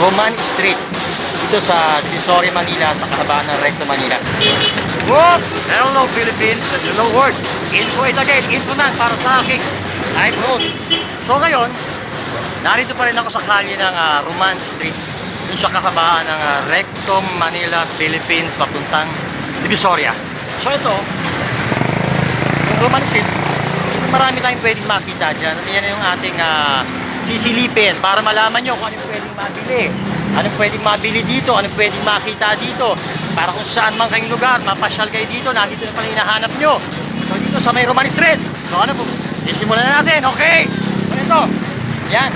Roman Street. Dito sa Divisoria, Manila, sa kahabaan ng Recto, Manila. Whoop! Hello, Philippines! Hello, world! Info it again. Info na para sa aking iPhone. So ngayon, narito pa rin ako sa kalye ng Roman Street. Dun sa kahabaan ng Recto, Manila, Philippines, papuntang Divisoria. So ito, yung Roman Street, marami tayong pwedeng makita dyan. At yan yung ating sisilipin para malaman nyo kung anong pwedeng mabili. Anong pwedeng mabili dito, anong pwedeng makita dito. Para kung saan man kayong lugar, mapasyal kayo dito, nandito na pala hinahanap nyo. So dito sa may Roman Street. So ano po, isimulan na natin, okay? So ito, yan.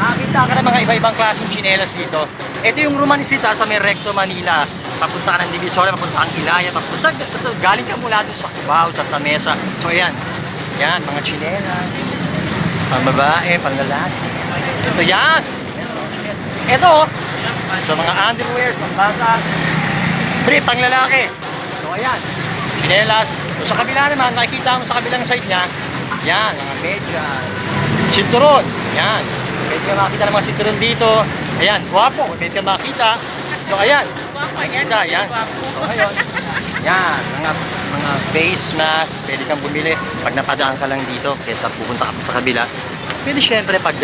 Makakita ka ng mga iba-ibang klaseng tsinelas dito. Ito yung Roman Street sa may Recto, Manila. Papunta ka ng Divisoria, papunta kang Ilaya, papunta galing ka mula doon sa Cubao, sa Tamesa. So ayan, yan, mga tsinelas. Pang babae, pang lalaki. Ito yan. Ito, so mga underwear, pang bata. Pre, pang lalaki. So ayan, tsinelas. So sa kabila naman, makikita mo sa kabilang side niya, yan, mga medyas. Sinturon, yan. Pwede ka makita ng mga sinturon dito. Ayan, guwapo, pwede ka makita. So ayan, makikita, yan. So ngayon, yan, mga face mask, pwede kang bumili pag napadaan ka lang dito kaysa pupunta ka pa sa kabila. Pwede syempre pag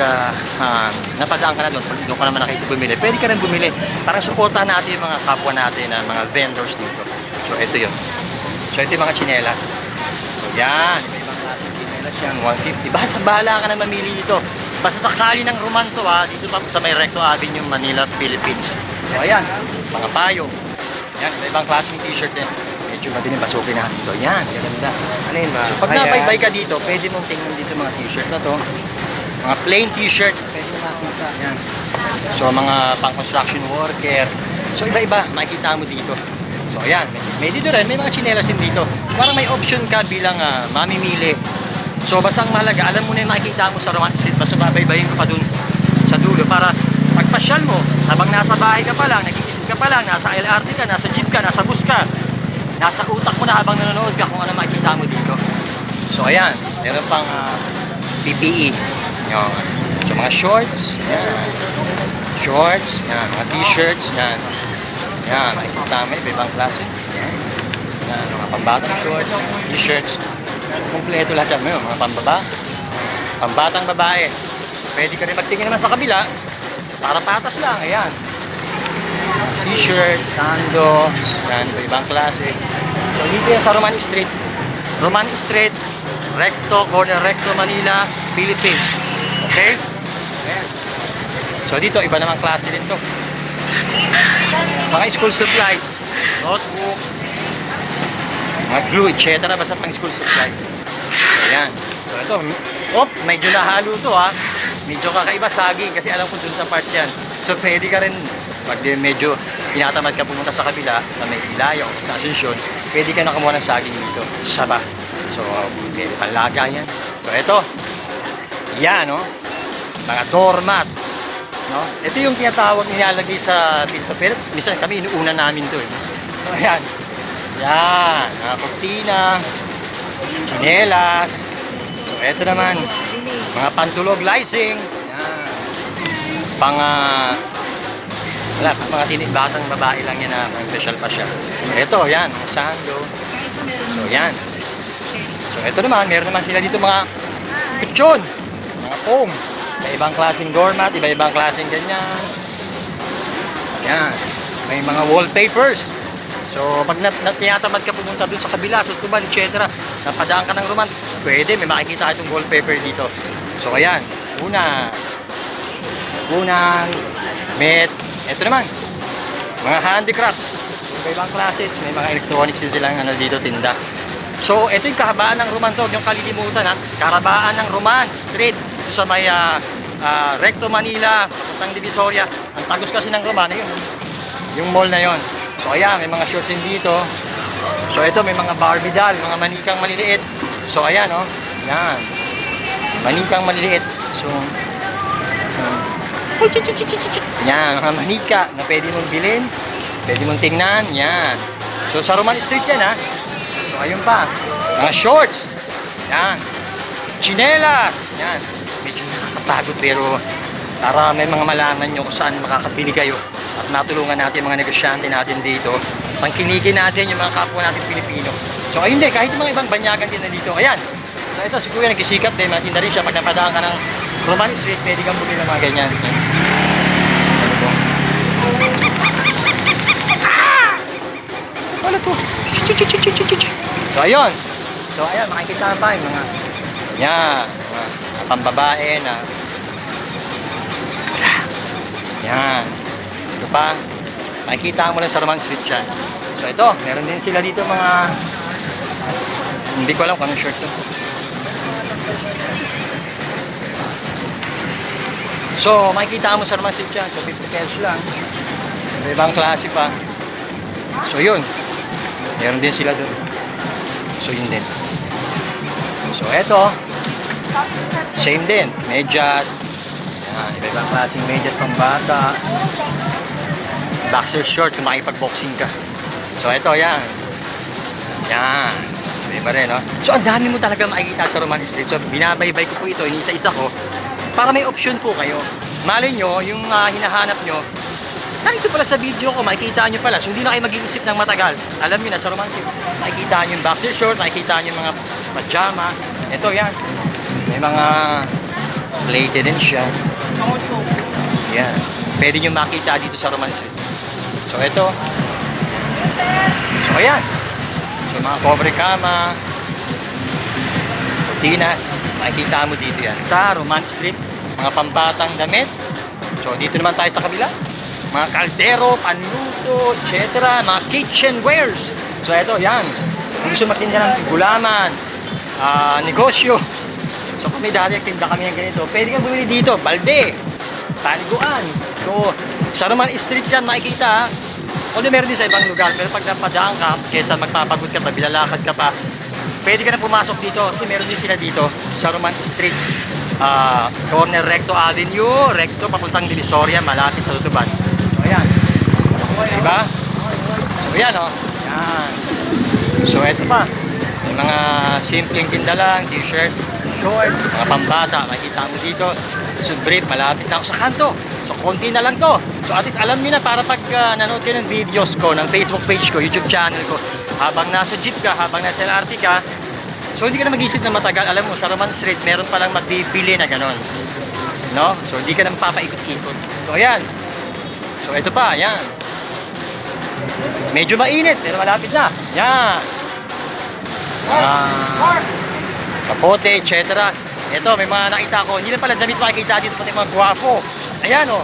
napadaan ka na doon ka naman nakita bumili, pwede ka rin bumili. Parang supportahan natin yung mga kapwa natin na mga vendors dito. So ito yun. So ito yung mga tsinelas. So yan, ibang klaseng tsinelas yan, 150. Basta bahala ka na mamili dito. Basta sa kali ng Roman to dito pa sa may Recto Avenue, Manila, Philippines. So ayan, mga payo. Yan, ibang klaseng t-shirt din. Medyo madilim, pasukin natin ito. Yan, ganda. Ano yun ba? So, pag nabaybay ka dito, pwede mong tingnan dito mga t-shirt na to. Mga plain t-shirt, pwede mo makita. Yan. So, mga pang-construction worker. So, iba-iba, makikita mo dito. So, ayan. May dito rin, may mga tsinelas din dito. Parang may option ka bilang mamimili. So, basta ang mahalaga, alam mo na yung makikita mo sa Roman Street. Basta babaybayin ko pa dun sa dulo para pagpasyal mo, habang nasa bahay ka pa lang, nag-iisip ka pa lang, nasa LRT ka, nasa jeep ka, nasa bus ka, nasa utak mo na habang nanonood ka kung ano makikita mo dito. So ayan, meron pang PPE. Yan. So mga shorts, yan. Shorts, yan. Mga t-shirts, yan. Yan, makikita mo, ibang klase. Yan. Yan, mga pambatang shorts, t-shirts. Kompleto lahat yan. Mga pambaba, pambatang babae. Pwede ka rin magtingin naman sa kabila. Para patas lang, ayan. T-shirt, sando, yan, ibang klase. So, dito yan sa Roman Street. Roman Street, Recto, corner Recto, Manila, Philippines. Okay? Ayan. So, dito, iba namang klase din to. Mga school supplies, notebook, mga glue, etc. Basta pang school supplies. Ayan. So, ito, medyo nahalo to Medyo kakaiba saging kasi alam ko dun sa part yan. So pwede ka rin, pag medyo tinatamad ka pumunta sa kabila, sa may Ilaya o sa Asuncion, pwede ka nakamuha ng saging dito, saba. So pwede panlaga yan. So ito, yan mga doormat. Ito yung tinatawag nilalagay sa pinto. Pero minsan kami inuuna namin to So ayan, yan, mga kortina, tsinelas. So ito naman, mga pantulog, lysing. Yan. Mga batang babae lang yan mga special pa siya. Ito, yan, mga sando. So, yan. So, ito naman, meron naman sila dito mga kutsyon, mga foam. May ibang klaseng doormat, iba-ibang klaseng ganyan. Yan. May mga wallpapers. So, pag tinatamad ka pumunta dun sa kabila, sa tuban, etc. Napadaan ka ng Roman, pwede, may makikita itong wallpaper dito. So, ayan. Unang, met. Ito naman, mga handicrafts. Ibang klase. May mga electronics din silang dito, tinda. So, ito yung kahabaan ng Roman to. Huwag niyong kalilimutan Kahabaan ng Roman Street. Ito sa may Recto, Manila, papuntang Divisoria. Ang tagos kasi ng Roman, yung mall na yon. So, ayan, may mga shorts din dito. So, ito, may mga Barbie doll, mga manikang maliliit. So, ayan, yan. Manikang maliliit. So, yan, mga manika na pwede mong bilhin, pwede mong tingnan, yan. So, sa Roman Street yan, So, ayun pa. Mga shorts. Yan. Chinelas. Yan. Medyo nakakapagod pero para may mga malaman nyo kung saan makakabili kayo at matulungan natin mga negosyante natin dito. Pangkinigin natin yung mga kapwa natin Pilipino. So ayun din, kahit yung mga ibang banyagan din na dito. Ayan. So ito, si Kuya nagsisikap din, matinda rin siya. Pag napadaan ka ng Roman Street, pwede kang bumili ng mga ganyan. Ano po? Wala to. So ayun. So ayan, makikita pa yung mga yan, mga pambabae na yan. Ito pa, makikita mo lang sa Roman Street yan. So ito, meron din sila dito mga hindi ko alam kung anong shirt to. So makikita mo sa Roman Street yan. So 50 pesos lang. May ibang klase pa. So yun, meron din sila doon. So yun din. So eto, same din, medyas. Yan, iba-ibang klaseng medyas pang bata. Boxer short kung makipag-boxing ka. So eto, yan. Yan. Iba rin, no? So ang dami mo talaga makikita sa Roman Street. So binabaybay ko po ito, inisa-isa ko, para may option po kayo. Malay nyo, yung hinahanap nyo, narito pala sa video ko, makikita nyo pala. So hindi na kayo mag-iisip ng matagal. Alam nyo na, sa Roman Street, makikita nyo yung boxer short, makikita nyo yung mga pajama. Ito, yan. May mga plated din siya. Yan. Pwede nyo makita dito sa Roman Street. So ito. So ayan. So mga cobre kama, cortinas, makikita mo dito yan. Sa Roman Street, mga pambatang damit. So dito naman tayo sa kabila. Mga kaldero, panuto, etc. Mga kitchenwares. So ito, yan. Kung gusto matinda ng gulaman, negosyo. So kami dati tinda kami ng ganito. Pwede kang bumili dito, balde, paliguan. So sa Roman Street yan makikita. Although meron din sa ibang lugar, pero pag napadaan ka, kesa magpapagod ka pa, bilalakad ka pa, pwede ka na pumasok dito kasi meron din sila dito sa Roman Street. Corner Recto Avenue, Recto papuntang Divisoria, malapit sa Tutuban. So ayan. Diba? So ayan, oh. Yan. So eto pa. May mga simpleng tinda lang, t-shirt, shorts, mga pambata, makikita mo dito. So brief, malapit na ako sa kanto. So konti na lang to. So at least alam niyo na para pag nanood kayo ng videos ko, ng Facebook page ko, YouTube channel ko, habang nasa jeep ka, habang nasa LRT ka, so hindi ka na mag-isip na matagal. Alam mo, sa Roman Street, meron palang mabibili na ganon. No? So hindi ka na mapapaikot-ikot. So ayan. So ito pa, ayan. Medyo mainit, pero malapit na. Yan. Kapote, etc. Ito, may mga nakita ko. Hindi na pala damit makikita dito, pati mga guwapo. Ayan, oh.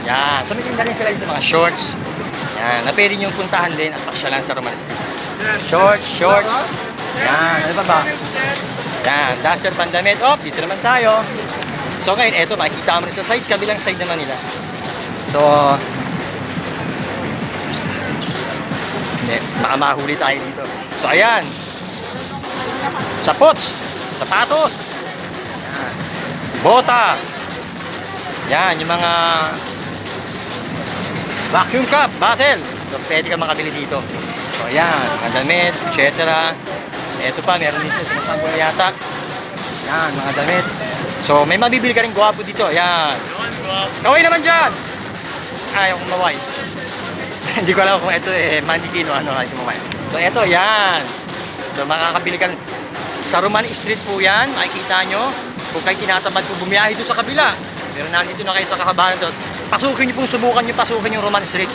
Yan. So may tinda rin sila dito, mga shorts. Yan. Na pwede niyong puntahan din at pasyalan sa Roman Street. Shorts. Yan. Ano pa ba? Yan. Duster, pandamit. Oh, dito naman tayo. So ngayon, eto, makikita mo rin sa side, kabilang side naman nila. So, baka mahuli tayo dito. So ayan. Sapots, sapatos. Yan. Bota. Yan, yung mga vacuum cup, bottle. So pwede ka makabili dito. So ayan, mga damit, etc. So ito pa, meron dito. Sumasanggo na yata. Yan, mga damit. So may mabibili ka rin guwapo dito. Ayan. Kaway naman dyan. Ayaw kong maway. Hindi ko alam kung ito mandikin o ano ay kumamay. So ito, yan. So makakabili ka sa Roman Street po yan. Makikita nyo. Kung kayo tinatamad po bumiyahe doon sa kabila. Pero nandito na kayo sa kakabahan doon. Pasukin nyo po, subukan nyo pasukin yung Roman Street.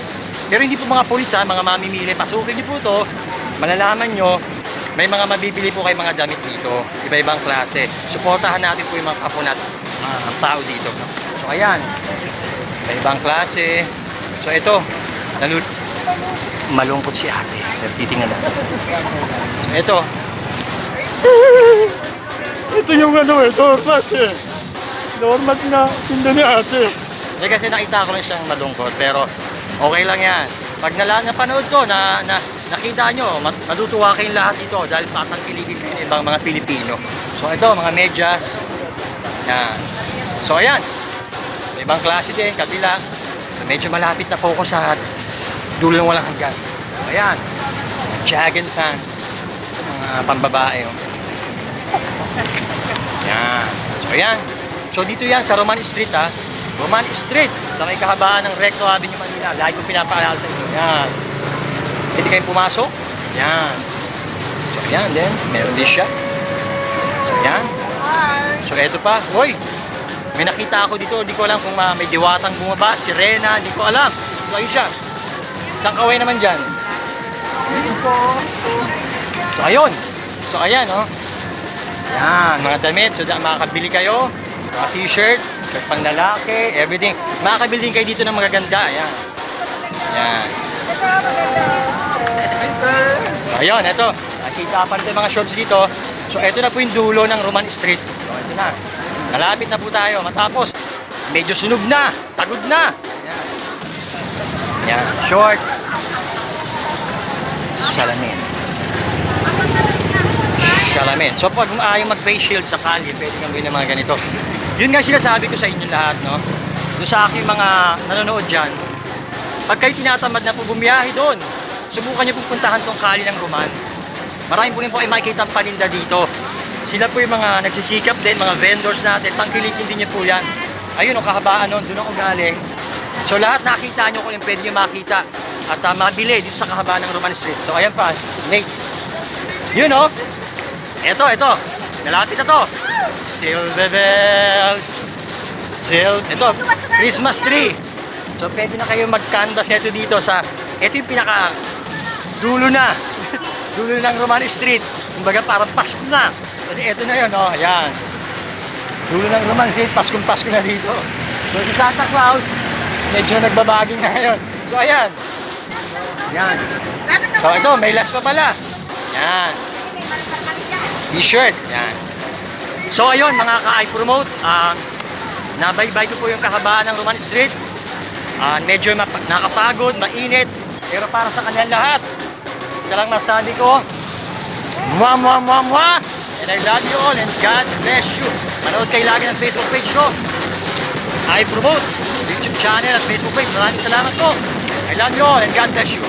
Pero hindi po mga pulis ha, mga mamimili. Pasukin nyo po to. Malalaman nyo. May mga mabibili po kayo mga damit dito. Iba-ibang klase. Suportahan natin po yung mga kapunat tao dito. So ayan. Iba-ibang klase. So ito. Malungkot si ate. Titingnan na. Ito. Ito yung ano doormat eh. Doormat na tinda ni ate. Hindi kasi nakita ko lang siyang malungkot. Pero okay lang yan. Pag napanood ko, nakita nyo, matutuwa kayong lahat ito dahil patangkilikin kayo ng ibang mga Pilipino. So ito, mga medyas. Yan. So ayan. May ibang klase din, kabila. So, medyo malapit na po ko sa dulo ng walang hanggan. Ayan. Jagged pants. Mga pambabae. Oh. Ayan. So ayan. So dito yan sa Roman Street ha. Roman Street, sa may kahabaan ng Recto Avenue, Manila. Lagi ko pinapaalala sa inyo. Yan. Pwede kayong pumasok. Yan. So, yan din. Meron din siya. So, yan. So, eto pa. Hoy! May nakita ako dito. Hindi ko alam kung may diwatang bumaba. Sirena. Hindi ko alam. So, ayun siya. Isang kaway naman dyan. So, ayun. So, ayan, oh. Yan. Mga damit. So, makakabili kayo. Mga t-shirt. Shirt pang lalaki. Everything. Makakabili din kayo dito ng magaganda. Ayan. Yan. Hi, sir. So, ayun, eto. Nakita pa rin tayo mga shops dito. So, eto na po yung dulo ng Roman Street. So, eto na. Malapit na po tayo. Matapos, medyo sunog na. Pagod na. Yan. Yan. Shorts. Salamin. Salamin. So, pag ayaw mag-face shield sa kalye, pwede kang gawin ng mga ganito. Yun nga sinasabi ko sa inyo lahat, no? Doon sa aking mga nanonood dyan, pag kayo tinatamad na po bumiyahe doon, subukan niyo pupuntahan tong kali ng Roman. Maraming po rin po ay makikita ang paninda dito. Sila po yung mga nagsisikap din, mga vendors natin, tangkilikin din niyo po yan. Ayun o, kahabaan nun, doon ako galing. So lahat nakita niyo kung yung pwede niyo makita at mabili dito sa kahabaan ng Roman Street. So ayan pa, Nate. Yun o. Ito. Nalapit na to. Silver bells. Ito, Christmas tree. So pwede na kayo mag-canvas ito dito sa, ito yung pinaka dulo na. Dulo ng Roman Street. Kumbaga parang Pasko na. Kasi ito na yun, oh, ayan. Dulo ng Roman Street, Pasko na dito. So si Santa Claus, medyo nagbabaging na ngayon. So ayan. Ayan. So ito, may last pa pala. Ayan. T-shirt. Ayan. So ayun, mga ka-I promote, nabaybay ko po yung kahabaan ng Roman Street. Medyo nakapagod, mainit, pero para sa kanyang lahat, isa lang masabi ko, mwah! And I love you all and God bless you. Manood kayo lagi ng Facebook page ko. I promote YouTube channel at Facebook page. Maraming salamat po. I love you all and God bless you.